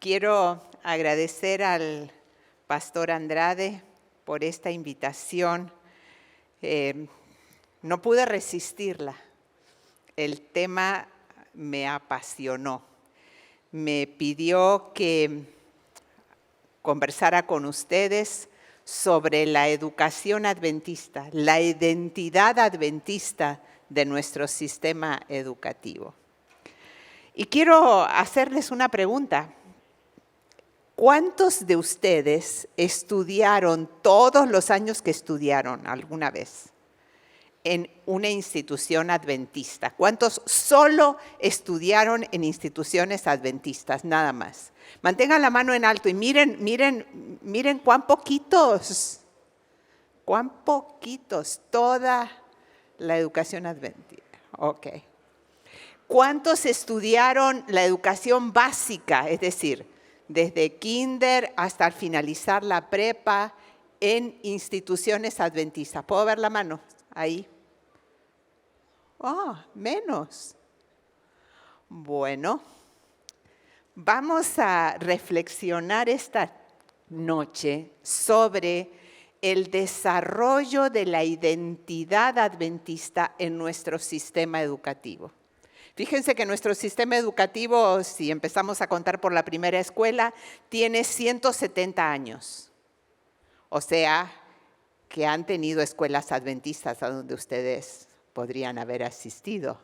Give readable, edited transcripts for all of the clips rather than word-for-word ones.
Quiero agradecer al pastor Andrade por esta invitación. No pude resistirla. El tema me apasionó. Me pidió que conversara con ustedes sobre la educación adventista, la identidad adventista de nuestro sistema educativo. Y quiero hacerles una pregunta. ¿Cuántos de ustedes estudiaron todos los años que estudiaron alguna vez en una institución adventista? ¿Cuántos solo estudiaron en instituciones adventistas, nada más? Mantengan la mano en alto y miren cuán poquitos, toda la educación adventista. Ok. ¿Cuántos estudiaron la educación básica, es decir, desde kinder hasta finalizar la prepa en instituciones adventistas? ¿Puedo ver la mano ahí? Menos. Bueno, vamos a reflexionar esta noche sobre el desarrollo de la identidad adventista en nuestro sistema educativo. Fíjense que nuestro sistema educativo, si empezamos a contar por la primera escuela, tiene 170 años. O sea, que han tenido escuelas adventistas a donde ustedes podrían haber asistido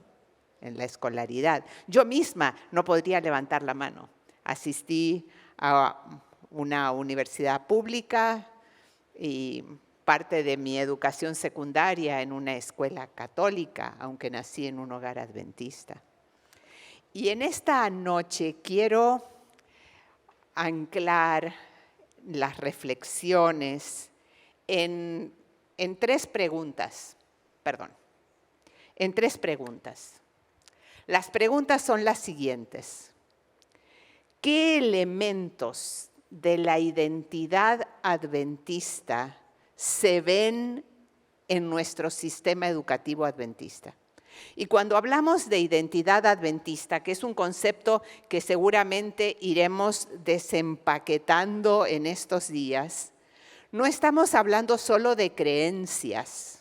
en la escolaridad. Yo misma no podría levantar la mano. Asistí a una universidad pública y parte de mi educación secundaria en una escuela católica, aunque nací en un hogar adventista. Y en esta noche quiero anclar las reflexiones en tres preguntas. Las preguntas son las siguientes. ¿Qué elementos de la identidad adventista se ven en nuestro sistema educativo adventista? Y cuando hablamos de identidad adventista, que es un concepto que seguramente iremos desempaquetando en estos días, no estamos hablando solo de creencias.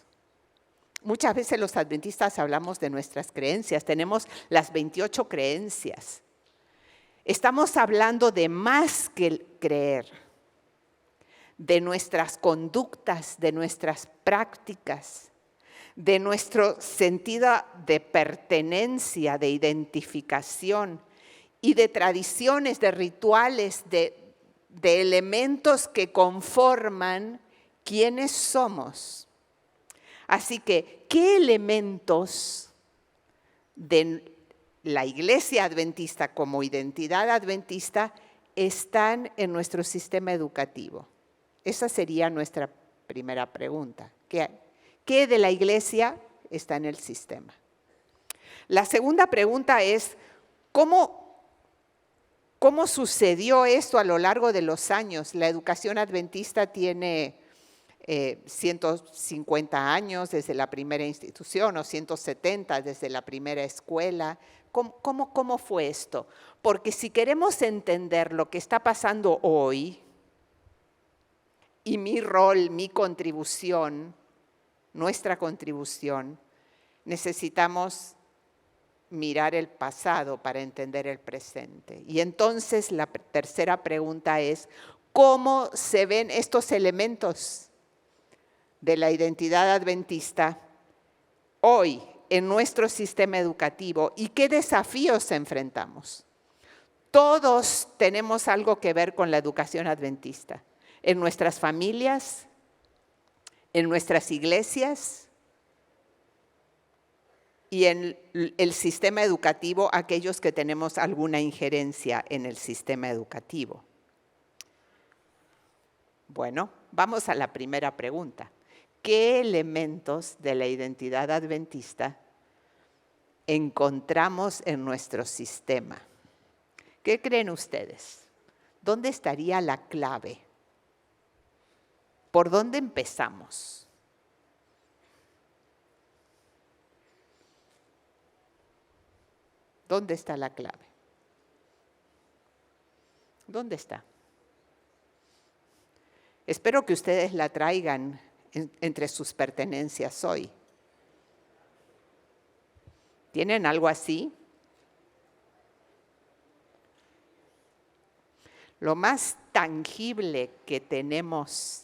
Muchas veces los adventistas hablamos de nuestras creencias, tenemos las 28 creencias. Estamos hablando de más que creer, de nuestras conductas, de nuestras prácticas, de nuestro sentido de pertenencia, de identificación y de tradiciones, de rituales, de elementos que conforman quiénes somos. Así que, ¿qué elementos de la Iglesia Adventista como identidad adventista están en nuestro sistema educativo? Esa sería nuestra primera pregunta. ¿Qué de la Iglesia está en el sistema? La segunda pregunta es, ¿cómo sucedió esto a lo largo de los años? La educación adventista tiene 150 años desde la primera institución o 170 desde la primera escuela. ¿Cómo fue esto? Porque si queremos entender lo que está pasando hoy y mi rol, mi contribución, nuestra contribución, necesitamos mirar el pasado para entender el presente. Y entonces la tercera pregunta es, ¿cómo se ven estos elementos de la identidad adventista hoy en nuestro sistema educativo y qué desafíos enfrentamos? Todos tenemos algo que ver con la educación adventista, en nuestras familias, en nuestras iglesias y en el sistema educativo, aquellos que tenemos alguna injerencia en el sistema educativo. Bueno, vamos a la primera pregunta. ¿Qué elementos de la identidad adventista encontramos en nuestro sistema? ¿Qué creen ustedes? ¿Dónde estaría la clave? ¿Por dónde empezamos? ¿Dónde está la clave? ¿Dónde está? Espero que ustedes la traigan entre sus pertenencias hoy. ¿Tienen algo así? Lo más tangible que tenemos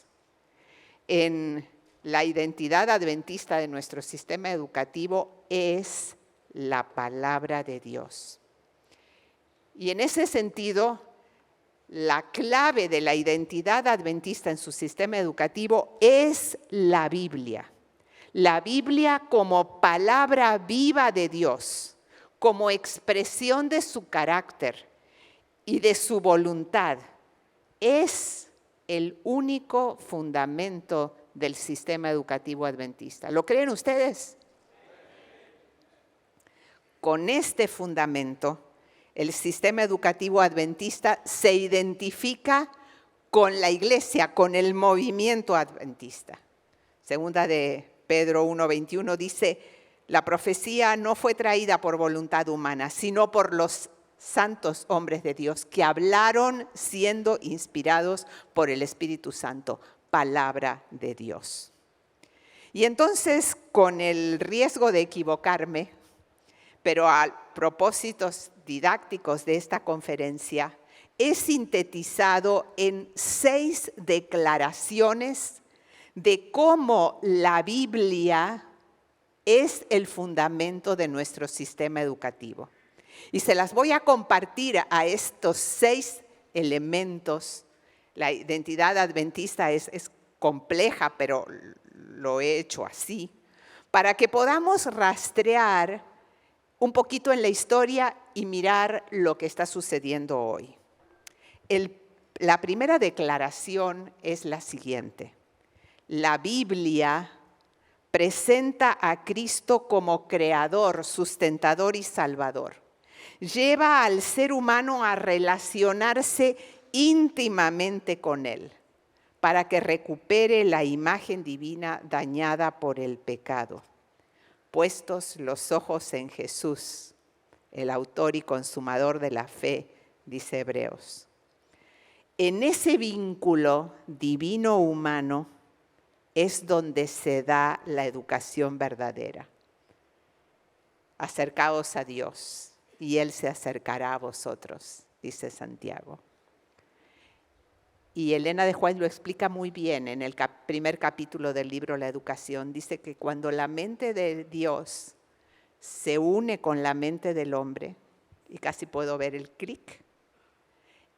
en la identidad adventista de nuestro sistema educativo es la palabra de Dios. Y en ese sentido, la clave de la identidad adventista en su sistema educativo es la Biblia. La Biblia como palabra viva de Dios, como expresión de su carácter y de su voluntad, es el único fundamento del sistema educativo adventista. ¿Lo creen ustedes? Con este fundamento, el sistema educativo adventista se identifica con la iglesia, con el movimiento adventista. Segunda de Pedro 1:21 dice, la profecía no fue traída por voluntad humana, sino por los santos hombres de Dios que hablaron siendo inspirados por el Espíritu Santo, palabra de Dios. Y entonces, con el riesgo de equivocarme, pero a propósitos didácticos de esta conferencia, he sintetizado en 6 declaraciones de cómo la Biblia es el fundamento de nuestro sistema educativo. Y se las voy a compartir a estos 6 elementos. La identidad adventista es compleja, pero lo he hecho así, para que podamos rastrear un poquito en la historia y mirar lo que está sucediendo hoy. La primera declaración es la siguiente. La Biblia presenta a Cristo como creador, sustentador y salvador. Lleva al ser humano a relacionarse íntimamente con Él para que recupere la imagen divina dañada por el pecado. Puestos los ojos en Jesús, el autor y consumador de la fe, dice Hebreos. En ese vínculo divino-humano es donde se da la educación verdadera. Acercaos a Dios y Él se acercará a vosotros, dice Santiago. Y Elena de White lo explica muy bien en el primer capítulo del libro La Educación. Dice que cuando la mente de Dios se une con la mente del hombre, y casi puedo ver el clic,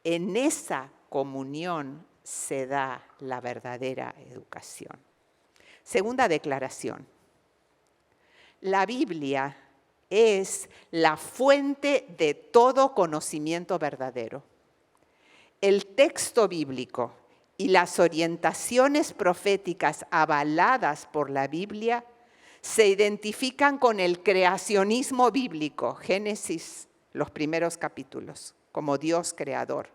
en esa comunión se da la verdadera educación. Segunda declaración. La Biblia es la fuente de todo conocimiento verdadero. El texto bíblico y las orientaciones proféticas avaladas por la Biblia se identifican con el creacionismo bíblico, Génesis, los primeros capítulos, como Dios creador.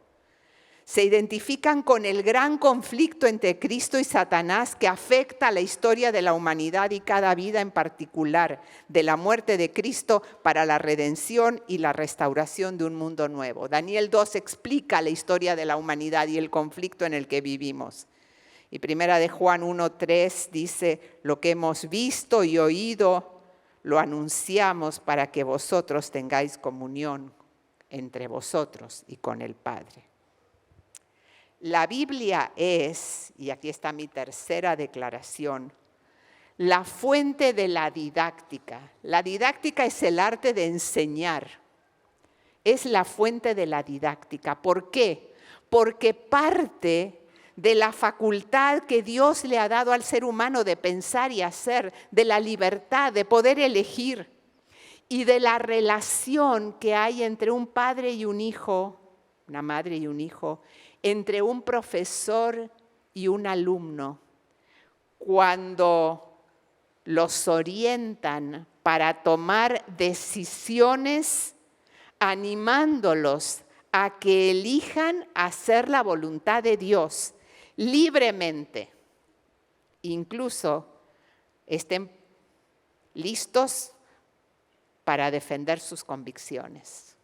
Se identifican con el gran conflicto entre Cristo y Satanás que afecta a la historia de la humanidad y cada vida en particular, de la muerte de Cristo para la redención y la restauración de un mundo nuevo. Daniel 2 explica la historia de la humanidad y el conflicto en el que vivimos. Y primera de Juan 1:3 dice, lo que hemos visto y oído lo anunciamos para que vosotros tengáis comunión entre vosotros y con el Padre. La Biblia es, y aquí está mi tercera declaración, la fuente de la didáctica. La didáctica es el arte de enseñar. Es la fuente de la didáctica. ¿Por qué? Porque parte de la facultad que Dios le ha dado al ser humano de pensar y hacer, de la libertad, de poder elegir, y de la relación que hay entre un padre y un hijo, una madre y un hijo, entre un profesor y un alumno, cuando los orientan para tomar decisiones, animándolos a que elijan hacer la voluntad de Dios libremente, incluso estén listos para defender sus convicciones.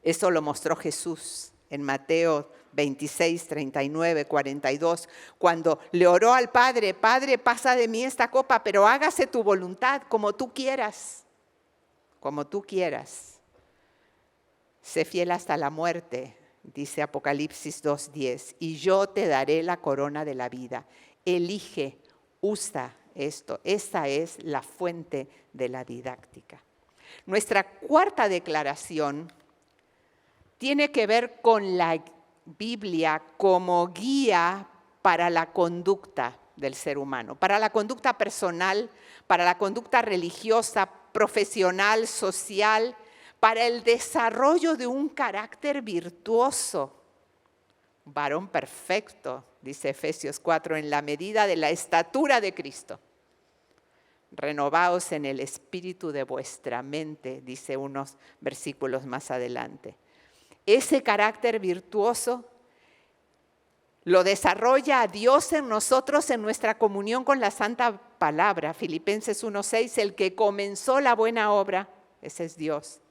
Eso lo mostró Jesús en Mateo 26, 39, 42, cuando le oró al Padre: Padre, pasa de mí esta copa, pero hágase tu voluntad como tú quieras, como tú quieras. Sé fiel hasta la muerte, dice Apocalipsis 2:10, y yo te daré la corona de la vida. Elige, usa esto. Esta es la fuente de la didáctica. Nuestra cuarta declaración tiene que ver con la Biblia como guía para la conducta del ser humano, para la conducta personal, para la conducta religiosa, profesional, social, para el desarrollo de un carácter virtuoso. Varón perfecto, dice Efesios 4, en la medida de la estatura de Cristo. Renovaos en el espíritu de vuestra mente, dice unos versículos más adelante. Ese carácter virtuoso lo desarrolla Dios en nosotros en nuestra comunión con la Santa Palabra. Filipenses 1:6, el que comenzó la buena obra, ese es Dios,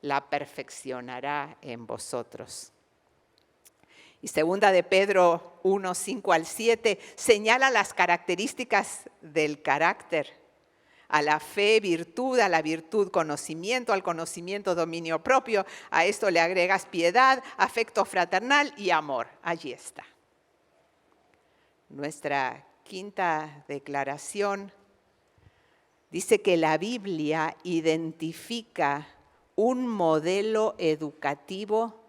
la perfeccionará en vosotros. Y segunda de Pedro 1:5-7 señala las características del carácter. A la fe, virtud, a la virtud, conocimiento, al conocimiento, dominio propio. A esto le agregas piedad, afecto fraternal y amor. Allí está. Nuestra quinta declaración dice que la Biblia identifica un modelo educativo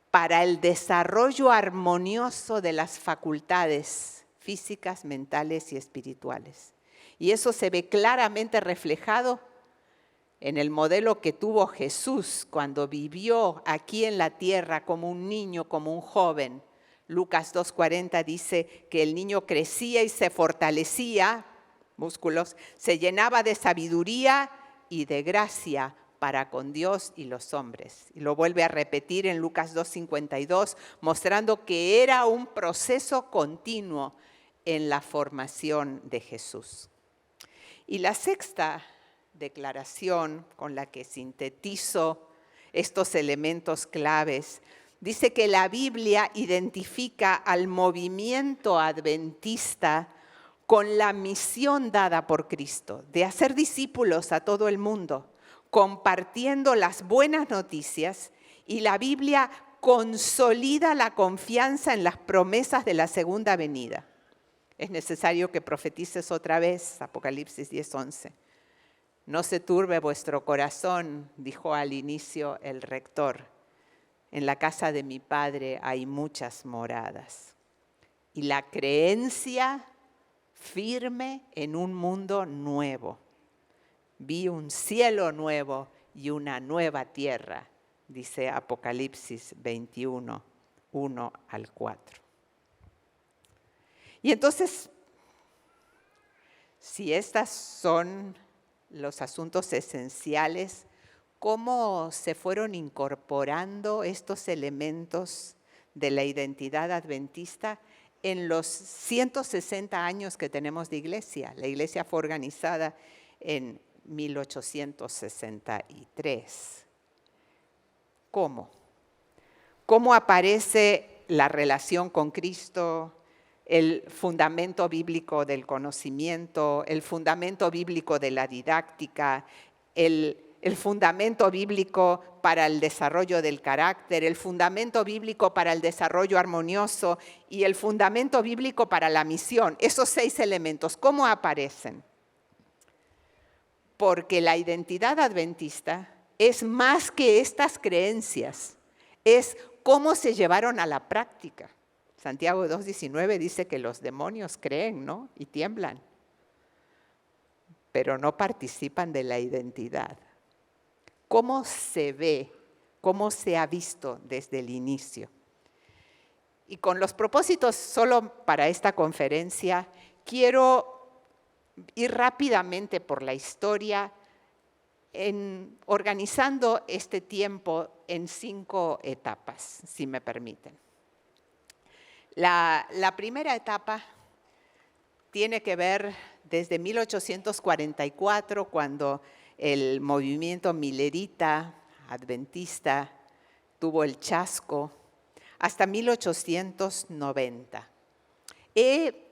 para el desarrollo armonioso de las facultades físicas, mentales y espirituales. Y eso se ve claramente reflejado en el modelo que tuvo Jesús cuando vivió aquí en la tierra como un niño, como un joven. Lucas 2:40 dice que el niño crecía y se fortalecía, músculos, se llenaba de sabiduría y de gracia para con Dios y los hombres. Y lo vuelve a repetir en Lucas 2:52, mostrando que era un proceso continuo en la formación de Jesús. Y la sexta declaración con la que sintetizo estos elementos claves dice que la Biblia identifica al movimiento adventista con la misión dada por Cristo de hacer discípulos a todo el mundo, compartiendo las buenas noticias, y la Biblia consolida la confianza en las promesas de la segunda venida. Es necesario que profetices otra vez, Apocalipsis 10:11. No se turbe vuestro corazón, dijo al inicio el rector. En la casa de mi Padre hay muchas moradas. Y la creencia firme en un mundo nuevo. Vi un cielo nuevo y una nueva tierra, dice Apocalipsis 21, 1-4. Y entonces, si estos son los asuntos esenciales, ¿cómo se fueron incorporando estos elementos de la identidad adventista en los 160 años que tenemos de iglesia? La iglesia fue organizada en 1863. ¿Cómo? ¿Cómo aparece la relación con Cristo, el fundamento bíblico del conocimiento, el fundamento bíblico de la didáctica, el fundamento bíblico para el desarrollo del carácter, el fundamento bíblico para el desarrollo armonioso y el fundamento bíblico para la misión? Esos 6 elementos, ¿cómo aparecen? Porque la identidad adventista es más que estas creencias, es cómo se llevaron a la práctica. Santiago 2:19 dice que los demonios creen, ¿no? Y tiemblan, pero no participan de la identidad. ¿Cómo se ve? ¿Cómo se ha visto desde el inicio? Y con los propósitos solo para esta conferencia, quiero ir rápidamente por la historia, organizando este tiempo en 5 etapas, si me permiten. La primera etapa tiene que ver desde 1844, cuando el movimiento milerita adventista tuvo el chasco, hasta 1890. He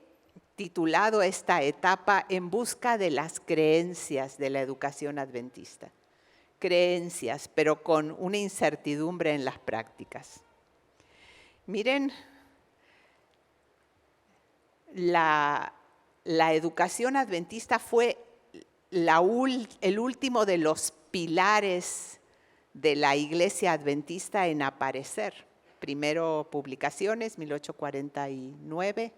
titulado esta etapa En busca de las creencias de la educación adventista. Creencias, pero con una incertidumbre en las prácticas. Miren, la educación adventista fue el último de los pilares de la Iglesia Adventista en aparecer. Primero publicaciones, 1849,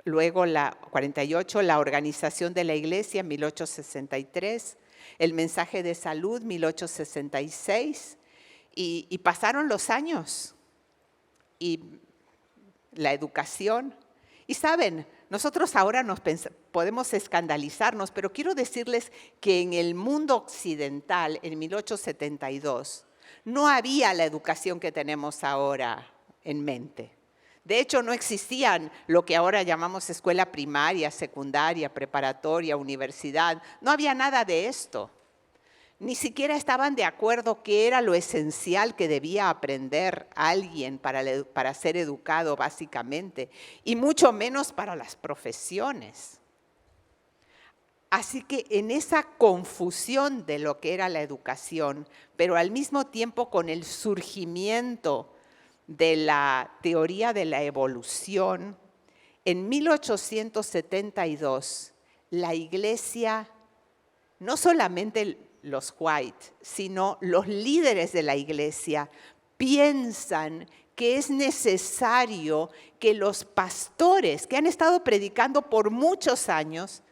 luego 48, la organización de la Iglesia, 1863, el mensaje de salud, 1866, y pasaron los años, y la educación. Y saben, nosotros ahora podemos escandalizarnos, pero quiero decirles que en el mundo occidental, en 1872, no había la educación que tenemos ahora en mente. De hecho, no existían lo que ahora llamamos escuela primaria, secundaria, preparatoria, universidad. No había nada de esto. Ni siquiera estaban de acuerdo qué era lo esencial que debía aprender alguien para ser educado básicamente, y mucho menos para las profesiones. Así que en esa confusión de lo que era la educación, pero al mismo tiempo con el surgimiento de la teoría de la evolución, en 1872 la Iglesia, no solamente los White, sino los líderes de la Iglesia, piensan que es necesario que los pastores que han estado predicando por muchos años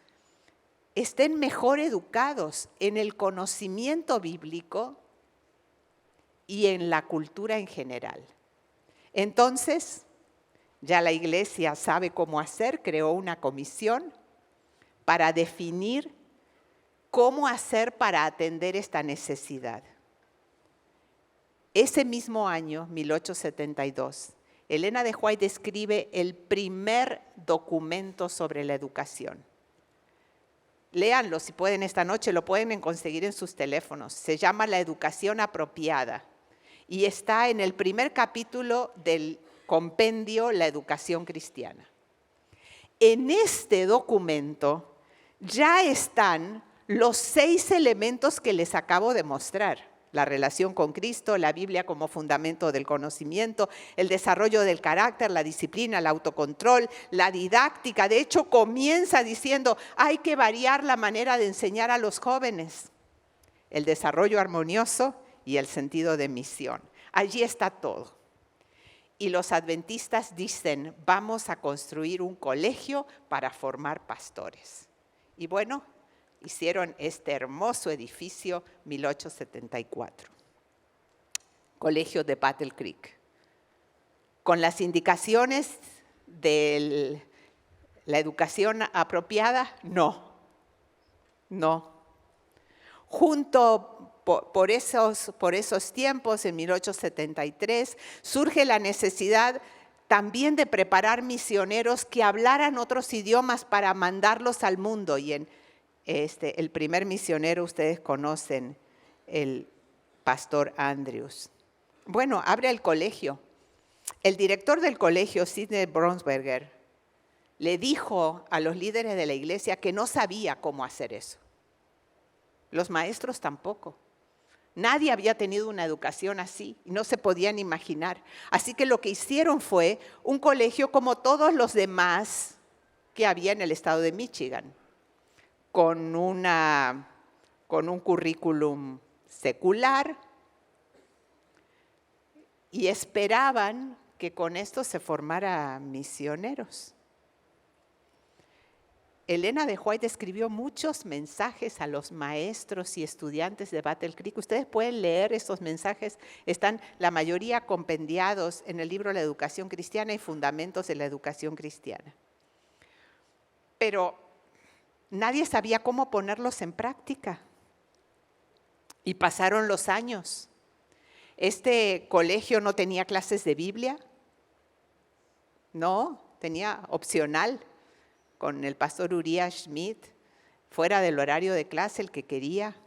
estén mejor educados en el conocimiento bíblico y en la cultura en general. Entonces, ya la Iglesia sabe cómo hacer, creó una comisión para definir cómo hacer para atender esta necesidad. Ese mismo año, 1872, Elena de White escribe el primer documento sobre la educación. Léanlo si pueden esta noche, lo pueden conseguir en sus teléfonos. Se llama La educación apropiada y está en el primer capítulo del compendio La educación cristiana. En este documento ya están los 6 elementos que les acabo de mostrar: la relación con Cristo, la Biblia como fundamento del conocimiento, el desarrollo del carácter, la disciplina, el autocontrol, la didáctica. De hecho, comienza diciendo, hay que variar la manera de enseñar a los jóvenes, el desarrollo armonioso y el sentido de misión. Allí está todo. Y los adventistas dicen, vamos a construir un colegio para formar pastores. Y bueno, hicieron este hermoso edificio, 1874, Colegio de Battle Creek, con las indicaciones de la educación apropiada. No. Por esos tiempos, en 1873, surge la necesidad también de preparar misioneros que hablaran otros idiomas para mandarlos al mundo. Y el primer misionero, ustedes conocen, el pastor Andrews. Bueno, abre el colegio. El director del colegio, Sidney Bronsberger, le dijo a los líderes de la iglesia que no sabía cómo hacer eso. Los maestros tampoco. Nadie había tenido una educación así y no se podían imaginar. Así que lo que hicieron fue un colegio como todos los demás que había en el estado de Michigan, con un currículum secular, y esperaban que con esto se formaran misioneros. Elena de White escribió muchos mensajes a los maestros y estudiantes de Battle Creek. Ustedes pueden leer esos mensajes, están la mayoría compendiados en el libro La educación cristiana y Fundamentos de la educación cristiana. Pero nadie sabía cómo ponerlos en práctica. Y pasaron los años. Este colegio no tenía clases de Biblia, no, tenía opcional con el pastor Uriah Schmidt, fuera del horario de clase, el que quería.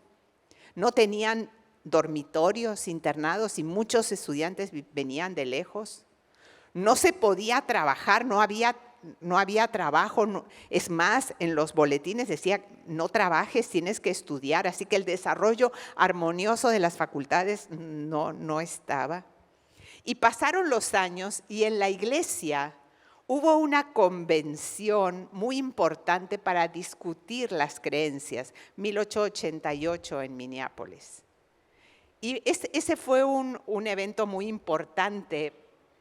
No tenían dormitorios, internados, y muchos estudiantes venían de lejos. No se podía trabajar, no había trabajo. Es más, en los boletines decía, no trabajes, tienes que estudiar. Así que el desarrollo armonioso de las facultades no estaba. Y pasaron los años y en la iglesia hubo una convención muy importante para discutir las creencias, 1888 en Minneapolis. Y ese fue un evento muy importante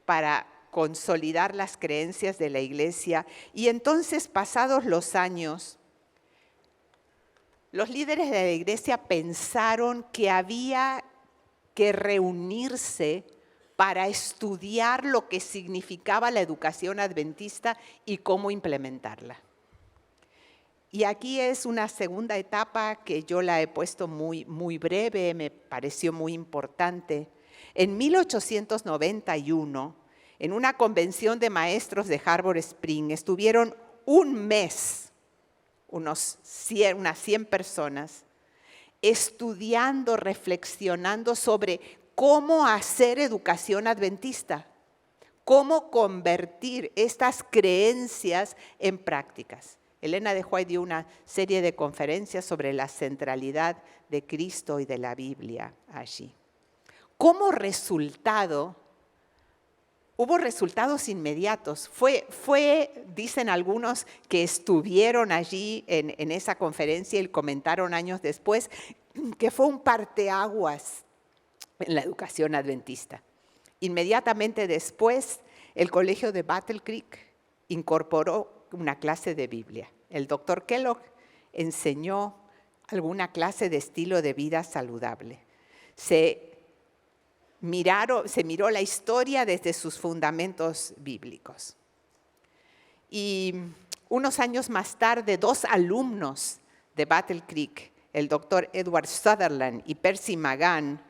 para consolidar las creencias de la iglesia. Y entonces, pasados los años, los líderes de la iglesia pensaron que había que reunirse para estudiar lo que significaba la educación adventista y cómo implementarla. Y aquí es una segunda etapa que yo la he puesto muy breve, me pareció muy importante. En 1891, en una convención de maestros de Harbor Spring, estuvieron un mes, unas 100 personas, estudiando, reflexionando sobre cómo hacer educación adventista, cómo convertir estas creencias en prácticas. Elena de White dio una serie de conferencias sobre la centralidad de Cristo y de la Biblia allí. Como resultado, hubo resultados inmediatos. Dicen algunos que estuvieron allí en esa conferencia y comentaron años después, que fue un parteaguas en la educación adventista. Inmediatamente después, el colegio de Battle Creek incorporó una clase de Biblia. El doctor Kellogg enseñó alguna clase de estilo de vida saludable. Se miró la historia desde sus fundamentos bíblicos. Y unos años más tarde, 2 alumnos de Battle Creek, el doctor Edward Sutherland y Percy Magan,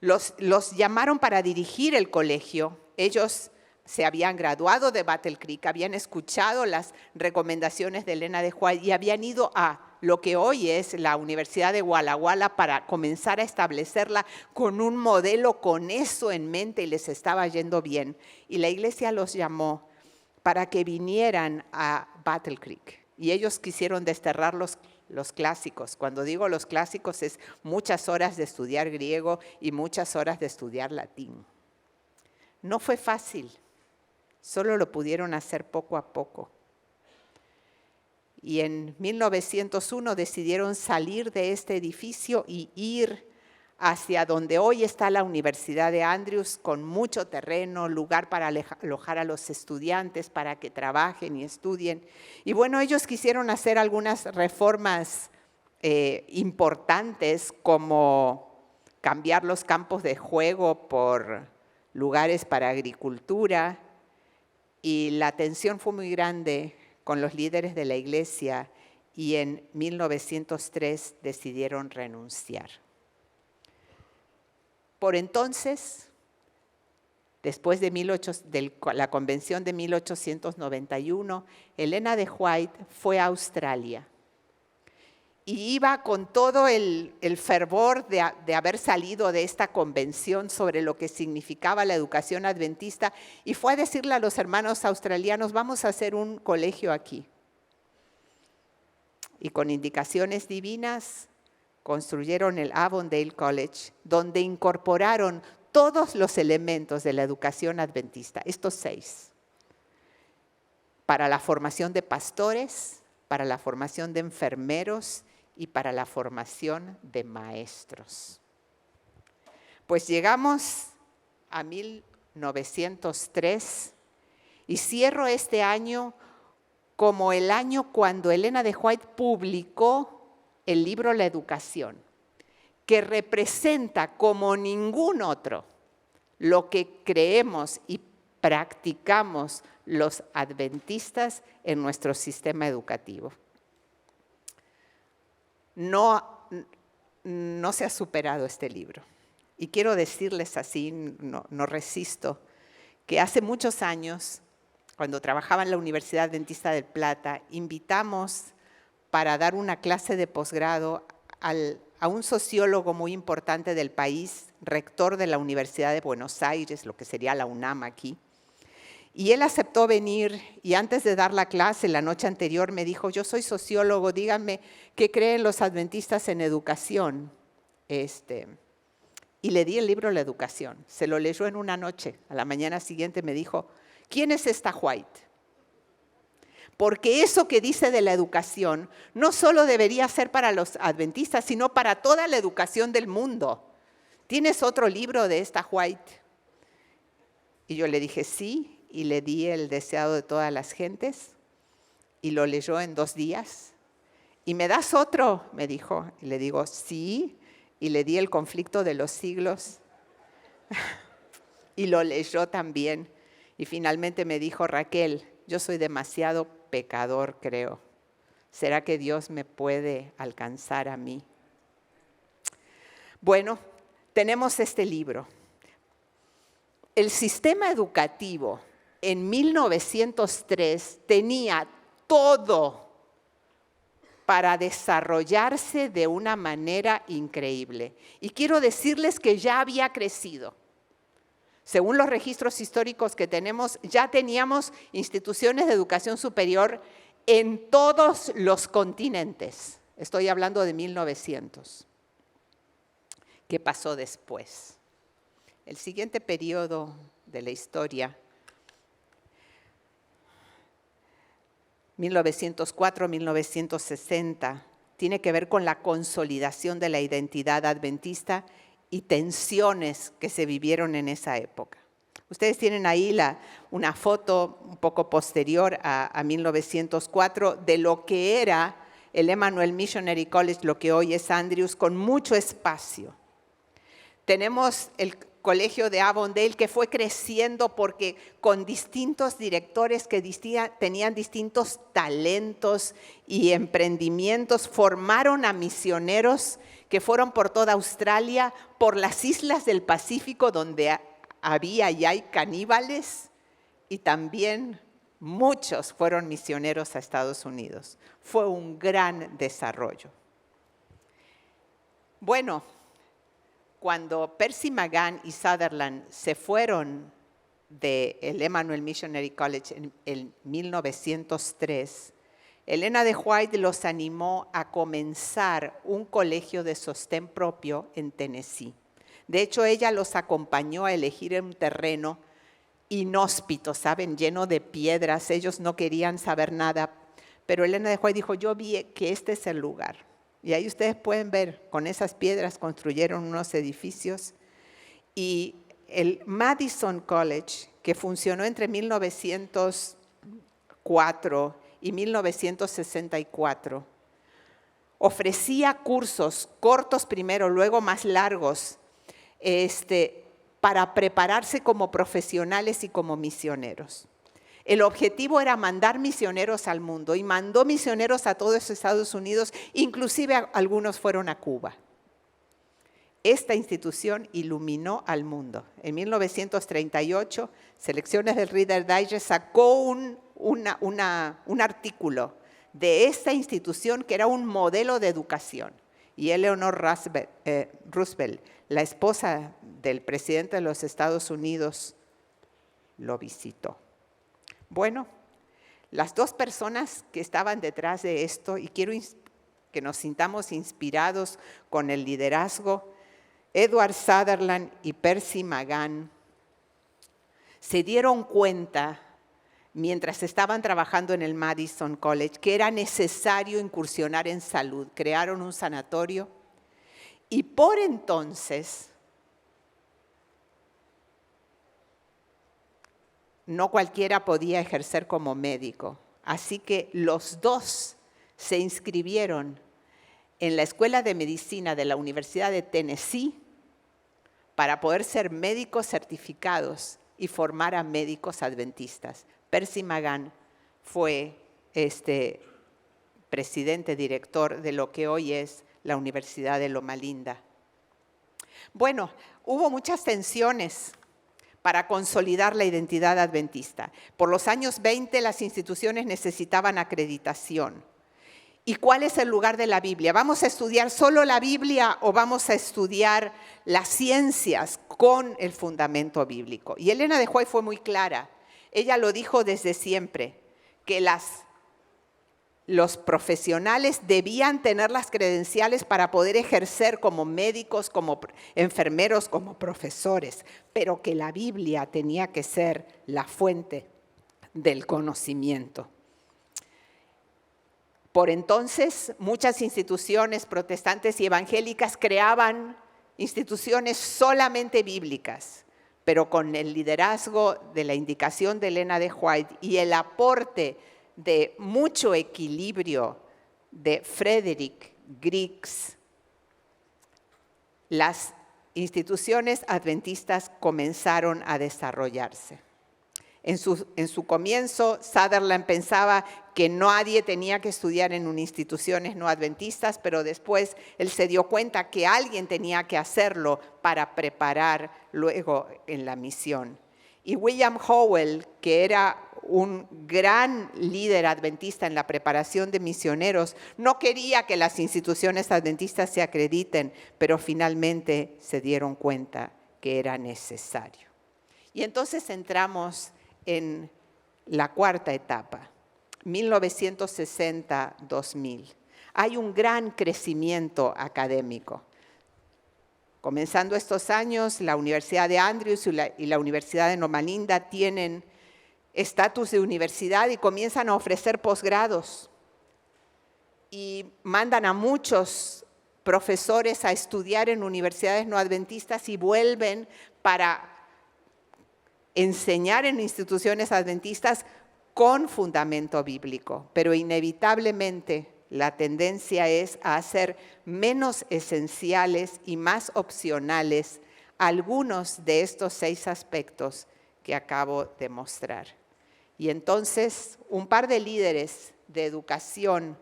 los llamaron para dirigir el colegio. Ellos se habían graduado de Battle Creek, habían escuchado las recomendaciones de Elena de White y habían ido a lo que hoy es la Universidad de Walla Walla para comenzar a establecerla con un modelo con eso en mente, y les estaba yendo bien. Y la iglesia los llamó para que vinieran a Battle Creek. Y ellos quisieron desterrar los clásicos. Cuando digo los clásicos es muchas horas de estudiar griego y muchas horas de estudiar latín. No fue fácil, solo lo pudieron hacer poco a poco. Y en 1901 decidieron salir de este edificio y ir hacia donde hoy está la Universidad de Andrews, con mucho terreno, lugar para alojar a los estudiantes, para que trabajen y estudien. Y bueno, ellos quisieron hacer algunas reformas importantes, como cambiar los campos de juego por lugares para agricultura, y la tensión fue muy grande con los líderes de la iglesia, y en 1903 decidieron renunciar. Por entonces, después de la convención de 1891, Elena de White fue a Australia y iba con todo el fervor de haber salido de esta convención sobre lo que significaba la educación adventista, y fue a decirle a los hermanos australianos: vamos a hacer un colegio aquí. Y con indicaciones divinas construyeron el Avondale College, donde incorporaron todos los elementos de la educación adventista, estos 6, para la formación de pastores, para la formación de enfermeros y para la formación de maestros. Pues llegamos a 1903 y cierro este año como el año cuando Elena de White publicó el libro La Educación, que representa como ningún otro lo que creemos y practicamos los adventistas en nuestro sistema educativo. No se ha superado este libro. Y quiero decirles así, no resisto, que hace muchos años, cuando trabajaba en la Universidad Adventista del Plata, invitamos para dar una clase de posgrado al a un sociólogo muy importante del país, rector de la Universidad de Buenos Aires, lo que sería la UNAM aquí. Y él aceptó venir y antes de dar la clase, la noche anterior, me dijo, yo soy sociólogo, díganme qué creen los adventistas en educación. Y le di el libro La Educación. Se lo leyó en una noche. A la mañana siguiente me dijo, ¿quién es esta White? Porque eso que dice de la educación no solo debería ser para los adventistas, sino para toda la educación del mundo. ¿Tienes otro libro de esta White? Y yo le dije, sí, y le di El deseado de todas las gentes, y lo leyó en 2 días. ¿Y me das otro? Me dijo. Y le digo, sí, y le di El conflicto de los siglos, y lo leyó también. Y finalmente me dijo, Raquel, yo soy demasiado pecador, creo. ¿Será que Dios me puede alcanzar a mí? Bueno, tenemos este libro. El sistema educativo en 1903 tenía todo para desarrollarse de una manera increíble. Y quiero decirles que ya había crecido. Según los registros históricos que tenemos, ya teníamos instituciones de educación superior en todos los continentes. Estoy hablando de 1900. ¿Qué pasó después? El siguiente periodo de la historia, 1904-1960, tiene que ver con la consolidación de la identidad adventista y tensiones que se vivieron en esa época. Ustedes tienen ahí una foto un poco posterior a 1904 de lo que era el Emmanuel Missionary College, lo que hoy es Andrews, con mucho espacio. Tenemos el colegio de Avondale que fue creciendo porque con distintos directores que tenían distintos talentos y emprendimientos, formaron a misioneros que fueron por toda Australia, por las islas del Pacífico donde había y hay caníbales, y también muchos fueron misioneros a Estados Unidos. Fue un gran desarrollo. Bueno, cuando Percy Magan y Sutherland se fueron del Emmanuel Missionary College en 1903, Elena de White los animó a comenzar un colegio de sostén propio en Tennessee. De hecho, ella los acompañó a elegir un terreno inhóspito, ¿saben? Lleno de piedras. Ellos no querían saber nada, pero Elena de White dijo, yo vi que este es el lugar. Y ahí ustedes pueden ver, con esas piedras construyeron unos edificios. Y el Madison College, que funcionó entre 1904 y 1964, ofrecía cursos cortos primero, luego más largos, para prepararse como profesionales y como misioneros. El objetivo era mandar misioneros al mundo y mandó misioneros a todos Estados Unidos, inclusive algunos fueron a Cuba. Esta institución iluminó al mundo. En 1938, Selecciones del Reader Digest sacó un artículo de esta institución que era un modelo de educación. Y Eleanor Roosevelt, la esposa del presidente de los Estados Unidos, lo visitó. Bueno, las 2 personas que estaban detrás de esto, y quiero que nos sintamos inspirados con el liderazgo, Edward Sutherland y Percy Magan, se dieron cuenta, mientras estaban trabajando en el Madison College, que era necesario incursionar en salud. Crearon un sanatorio y por entonces no cualquiera podía ejercer como médico. Así que los 2 se inscribieron en la Escuela de Medicina de la Universidad de Tennessee para poder ser médicos certificados y formar a médicos adventistas. Percy Magan fue presidente, director de lo que hoy es la Universidad de Loma Linda. Bueno, hubo muchas tensiones para consolidar la identidad adventista. Por los años 20 las instituciones necesitaban acreditación ¿Y cuál es el lugar de la Biblia? ¿Vamos a estudiar solo la Biblia o vamos a estudiar las ciencias con el fundamento bíblico? Y Elena de White fue muy clara. Ella lo dijo desde siempre, que los profesionales debían tener las credenciales para poder ejercer como médicos, como enfermeros, como profesores, pero que la Biblia tenía que ser la fuente del conocimiento. Por entonces, muchas instituciones protestantes y evangélicas creaban instituciones solamente bíblicas, pero con el liderazgo de la indicación de Elena de White y el aporte de mucho equilibrio de Frederick Griggs, las instituciones adventistas comenzaron a desarrollarse. En su comienzo, Sutherland pensaba que nadie tenía que estudiar en instituciones no adventistas, pero después él se dio cuenta que alguien tenía que hacerlo para preparar luego en la misión. Y William Howell, que era un gran líder adventista en la preparación de misioneros, no quería que las instituciones adventistas se acrediten, pero finalmente se dieron cuenta que era necesario. Y entonces entramos en la cuarta etapa, 1960-2000. Hay un gran crecimiento académico. Comenzando estos años, la Universidad de Andrews y la Universidad de Loma Linda tienen estatus de universidad y comienzan a ofrecer posgrados. Y mandan a muchos profesores a estudiar en universidades no adventistas y vuelven para enseñar en instituciones adventistas con fundamento bíblico, pero inevitablemente la tendencia es a hacer menos esenciales y más opcionales algunos de estos 6 aspectos que acabo de mostrar. Y entonces un par de líderes de educación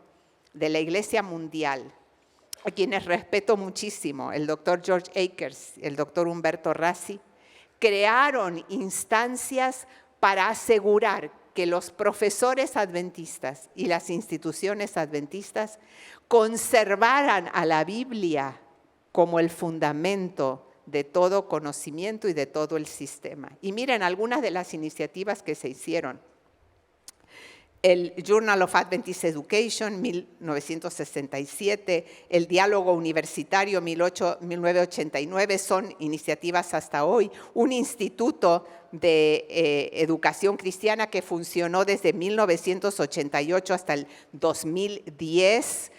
de la Iglesia Mundial, a quienes respeto muchísimo, el doctor George Akers, el doctor Humberto Rassi, crearon instancias para asegurar que los profesores adventistas y las instituciones adventistas conservaran a la Biblia como el fundamento de todo conocimiento y de todo el sistema. Y miren algunas de las iniciativas que se hicieron. El Journal of Adventist Education, 1967, el Diálogo Universitario, 1989, son iniciativas hasta hoy. Un instituto de educación cristiana que funcionó desde 1988 hasta el 2010,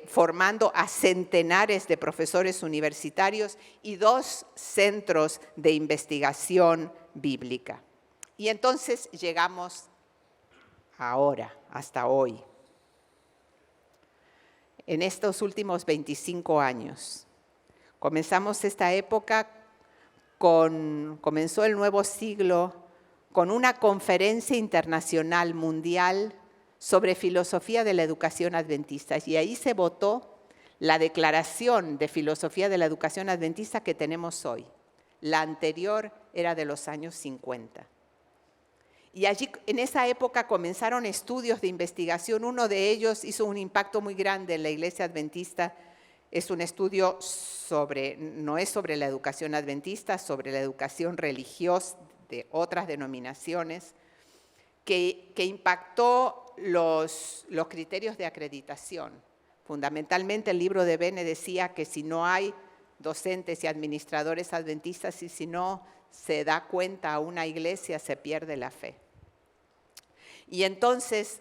formando a centenares de profesores universitarios y 2 centros de investigación bíblica. Y entonces llegamos ahora, hasta hoy. En estos últimos 25 años. Comenzamos esta época, comenzó el nuevo siglo con una conferencia internacional mundial sobre filosofía de la educación adventista. Y ahí se votó la declaración de filosofía de la educación adventista que tenemos hoy. La anterior era de los años 50. Y allí, en esa época, comenzaron estudios de investigación. Uno de ellos hizo un impacto muy grande en la Iglesia Adventista. Es un estudio no es sobre la educación adventista, sobre la educación religiosa de otras denominaciones, que impactó los criterios de acreditación. Fundamentalmente, el libro de Bene decía que si no hay docentes y administradores adventistas y si no se da cuenta a una iglesia, se pierde la fe. Y entonces,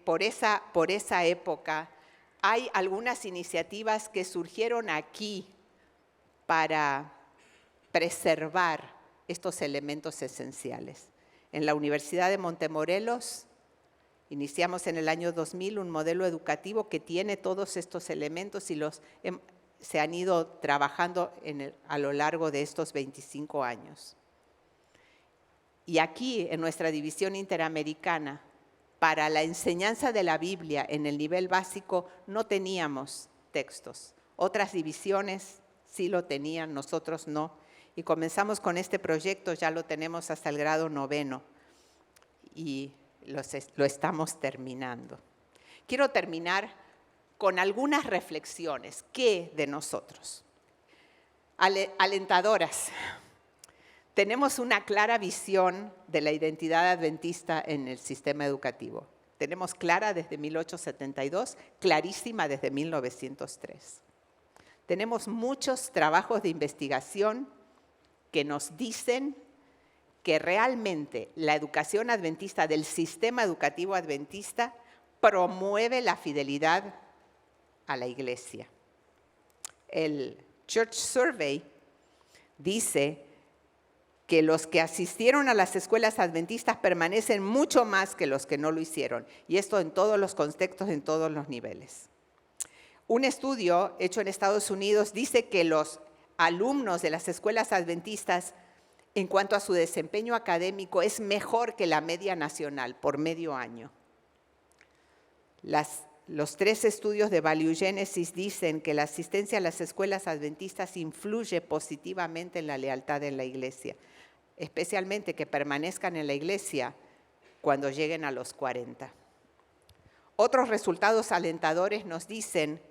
por esa época, hay algunas iniciativas que surgieron aquí para preservar estos elementos esenciales. En la Universidad de Montemorelos, iniciamos en el año 2000 un modelo educativo que tiene todos estos elementos y se han ido trabajando a lo largo de estos 25 años. Y aquí, en nuestra división interamericana, para la enseñanza de la Biblia en el nivel básico, no teníamos textos. Otras divisiones sí lo tenían, nosotros no. Y comenzamos con este proyecto, ya lo tenemos hasta el grado 9º y lo estamos terminando. quiero terminar con algunas reflexiones. ¿Qué de nosotros? Alentadoras. Tenemos una clara visión de la identidad adventista en el sistema educativo. Tenemos clara desde 1872, clarísima desde 1903. Tenemos muchos trabajos de investigación que nos dicen que realmente la educación adventista del sistema educativo adventista promueve la fidelidad a la iglesia. El Church Survey dice que los que asistieron a las escuelas adventistas permanecen mucho más que los que no lo hicieron. Y esto en todos los contextos, en todos los niveles. Un estudio hecho en Estados Unidos dice que los alumnos de las escuelas adventistas, en cuanto a su desempeño académico, es mejor que la media nacional por medio año. Los 3 estudios de Value Genesis dicen que la asistencia a las escuelas adventistas influye positivamente en la lealtad en la iglesia, especialmente que permanezcan en la iglesia cuando lleguen a los 40. Otros resultados alentadores nos dicen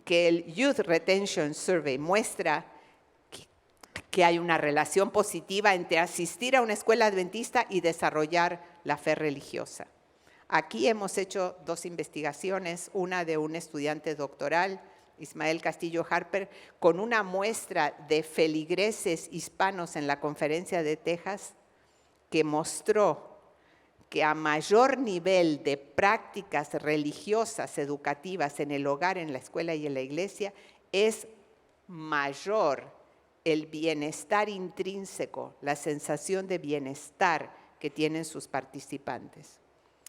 que el Youth Retention Survey muestra que hay una relación positiva entre asistir a una escuela adventista y desarrollar la fe religiosa. Aquí hemos hecho 2 investigaciones, una de un estudiante doctoral, Ismael Castillo Harper, con una muestra de feligreses hispanos en la Conferencia de Texas, que mostró que a mayor nivel de prácticas religiosas, educativas en el hogar, en la escuela y en la iglesia, es mayor el bienestar intrínseco, la sensación de bienestar que tienen sus participantes.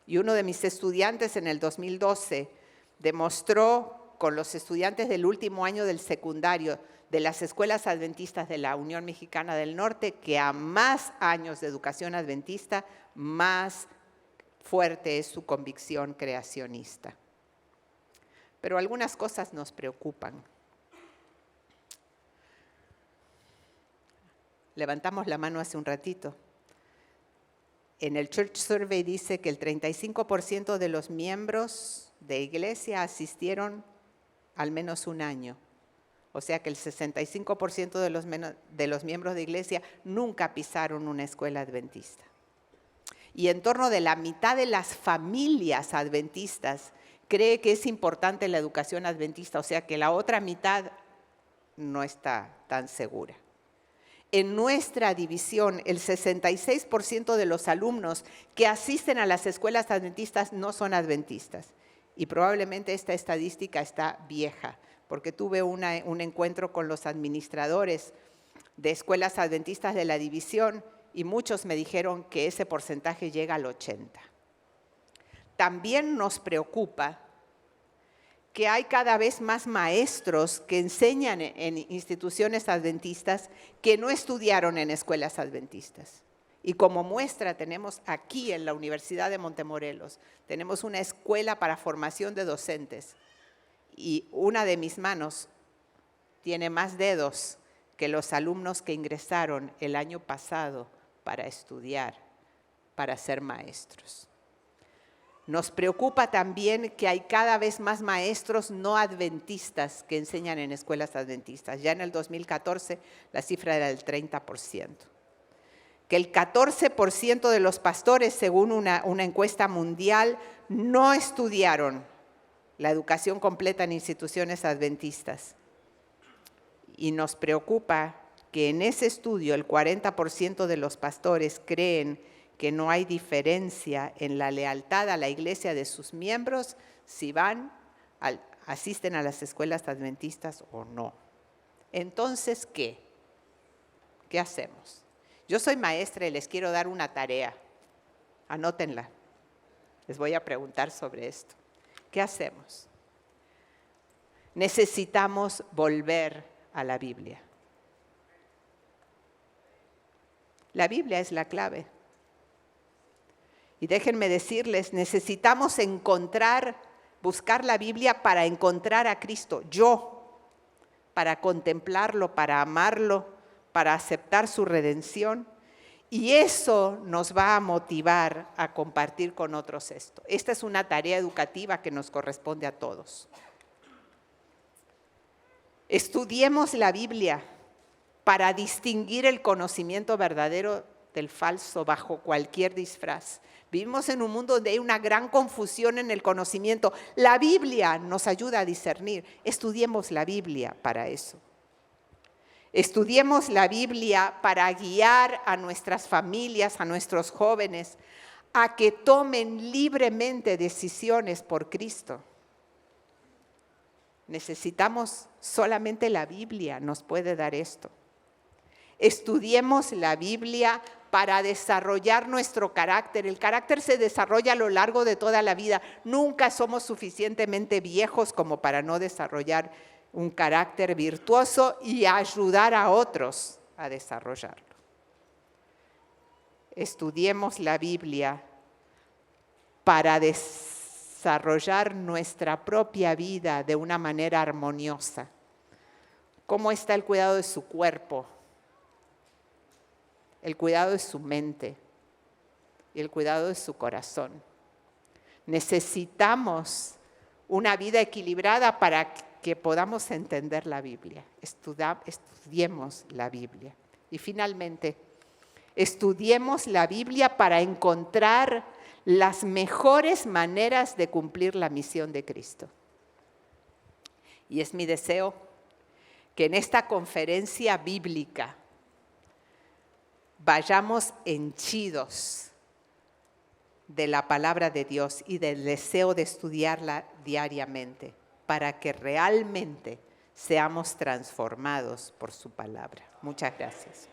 Y uno de mis estudiantes en el 2012 demostró con los estudiantes del último año del secundario de las escuelas adventistas de la Unión Mexicana del Norte que a más años de educación adventista, más fuerte es su convicción creacionista. Pero algunas cosas nos preocupan. Levantamos la mano hace un ratito. En el Church Survey dice que el 35% de los miembros de iglesia asistieron al menos un año. O sea que el 65% de los miembros de iglesia nunca pisaron una escuela adventista. Y en torno de la mitad de las familias adventistas cree que es importante la educación adventista, o sea que la otra mitad no está tan segura. En nuestra división, el 66% de los alumnos que asisten a las escuelas adventistas no son adventistas. Y probablemente esta estadística está vieja, porque tuve un encuentro con los administradores de escuelas adventistas de la división y muchos me dijeron que ese porcentaje llega al 80%. También nos preocupa que hay cada vez más maestros que enseñan en instituciones adventistas que no estudiaron en escuelas adventistas. Y como muestra tenemos aquí en la Universidad de Montemorelos, tenemos una escuela para formación de docentes y una de mis manos tiene más dedos que los alumnos que ingresaron el año pasado para estudiar, para ser maestros. Nos preocupa también que hay cada vez más maestros no adventistas que enseñan en escuelas adventistas. Ya en el 2014 la cifra era del 30%. Que el 14% de los pastores, según una encuesta mundial, no estudiaron la educación completa en instituciones adventistas. Y nos preocupa que en ese estudio el 40% de los pastores creen que no hay diferencia en la lealtad a la iglesia de sus miembros si asisten a las escuelas adventistas o no. Entonces, ¿qué? ¿Qué hacemos? Yo soy maestra y les quiero dar una tarea. Anótenla. Les voy a preguntar sobre esto. ¿Qué hacemos? Necesitamos volver a la Biblia. La Biblia es la clave. Y déjenme decirles, necesitamos buscar la Biblia para encontrar a Cristo, para contemplarlo, para amarlo, para aceptar su redención Y eso nos va a motivar a compartir con otros esto. Esta es una tarea educativa que nos corresponde a todos. Estudiemos la Biblia para distinguir el conocimiento verdadero del falso bajo cualquier disfraz. Vivimos en un mundo donde hay una gran confusión en el conocimiento. La Biblia nos ayuda a discernir. Estudiemos la Biblia para eso. Estudiemos la Biblia para guiar a nuestras familias, a nuestros jóvenes, a que tomen libremente decisiones por Cristo. Necesitamos solamente la Biblia, nos puede dar esto. Estudiemos la Biblia para desarrollar nuestro carácter. El carácter se desarrolla a lo largo de toda la vida. Nunca somos suficientemente viejos como para no desarrollar un carácter virtuoso y ayudar a otros a desarrollarlo. Estudiemos la Biblia para desarrollar nuestra propia vida de una manera armoniosa. ¿Cómo está el cuidado de su cuerpo? El cuidado de su mente y el cuidado de su corazón. Necesitamos una vida equilibrada para que podamos entender la Biblia. Estudiemos la Biblia. Y finalmente, estudiemos la Biblia para encontrar las mejores maneras de cumplir la misión de Cristo. Y es mi deseo que en esta conferencia bíblica vayamos henchidos de la palabra de Dios y del deseo de estudiarla diariamente para que realmente seamos transformados por su palabra. Muchas gracias.